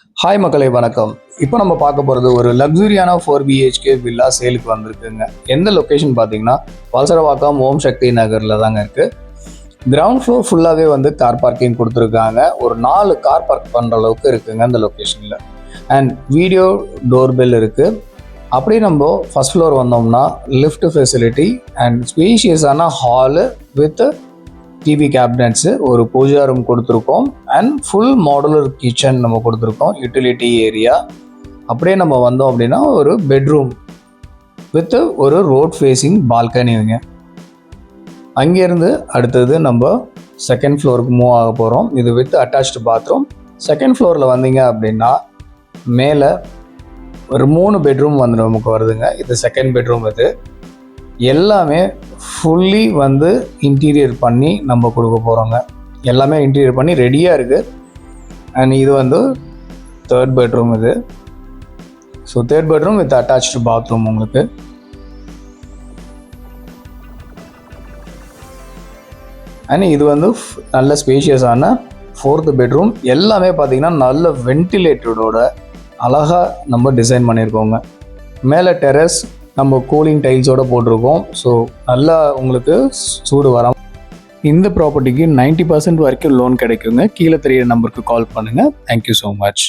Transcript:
Hi மக்களே வணக்கம். இப்போ நம்ம பார்க்க போகிறது ஒரு லக்ஸுரியான 4BHK வில்லா சேலுக்கு வந்திருக்குங்க. எந்த லொக்கேஷன் பார்த்தீங்கன்னா வலசரவாக்கம் ஓம் சக்தி நகரில் தாங்க இருக்குது. கிரவுண்ட் ஃப்ளோர் ஃபுல்லாகவே வந்து கார் பார்க்கிங் கொடுத்துருக்காங்க. ஒரு 4 கார் பார்க் பண்ணுற அளவுக்கு இருக்குங்க அந்த லொக்கேஷனில். அண்ட் வீடியோ டோர்பெல் இருக்குது. அப்படியே நம்ம ஃபஸ்ட் ஃப்ளோர் வந்தோம்னா லிஃப்ட் ஃபெசிலிட்டி அண்ட் ஸ்பேஷியஸான ஹாலு வித் டிவி கேபினட்ஸு, ஒரு பூஜா ரூம் கொடுத்துருக்கோம் அண்ட் ஃபுல் மாடுலர் கிச்சன் நம்ம கொடுத்துருக்கோம், யூட்டிலிட்டி ஏரியா. அப்படியே நம்ம வந்தோம் அப்படின்னா ஒரு பெட்ரூம் வித் ஒரு ரோட் ஃபேஸிங் பால்கனிங்க. அங்கேருந்து அடுத்தது நம்ம செகண்ட் ஃப்ளோருக்கு மூவ் ஆக போகிறோம். இது வித் அட்டாச்டு பாத்ரூம். செகண்ட் ஃப்ளோரில் வந்தீங்க அப்படின்னா மேலே ஒரு 3 பெட்ரூம் வந்து நமக்கு வருதுங்க. இது செகண்ட் பெட்ரூம். இது எல்லாமே ஃபுல்லி வந்து இன்டீரியர் பண்ணி நம்ம கொடுக்க போகிறோங்க. எல்லாமே இன்டீரியர் பண்ணி ரெடியாக இருக்குது. அண்ட் இது வந்து தேர்ட் பெட்ரூம். இது so third bedroom with attached bathroom உங்களுக்கு. அண்ட் இது வந்து நல்ல ஸ்பேஷியஸான ஃபோர்த்து பெட்ரூம். எல்லாமே பார்த்திங்கன்னா நல்ல வென்டிலேட்டடோட அழகாக நம்ம டிசைன் பண்ணியிருக்கோங்க. மேலே டெரஸ் நம்ம கூலிங் டைல்ஸோடு போட்டிருக்கோம். ஸோ நல்லா உங்களுக்கு சூடு வராமல். இந்த ப்ராப்பர்ட்டிக்கு 90% வரைக்கும் லோன் கிடைக்குங்க. கீழே தெரியிற நம்பருக்கு கால் பண்ணுங்கள். Thank you so much.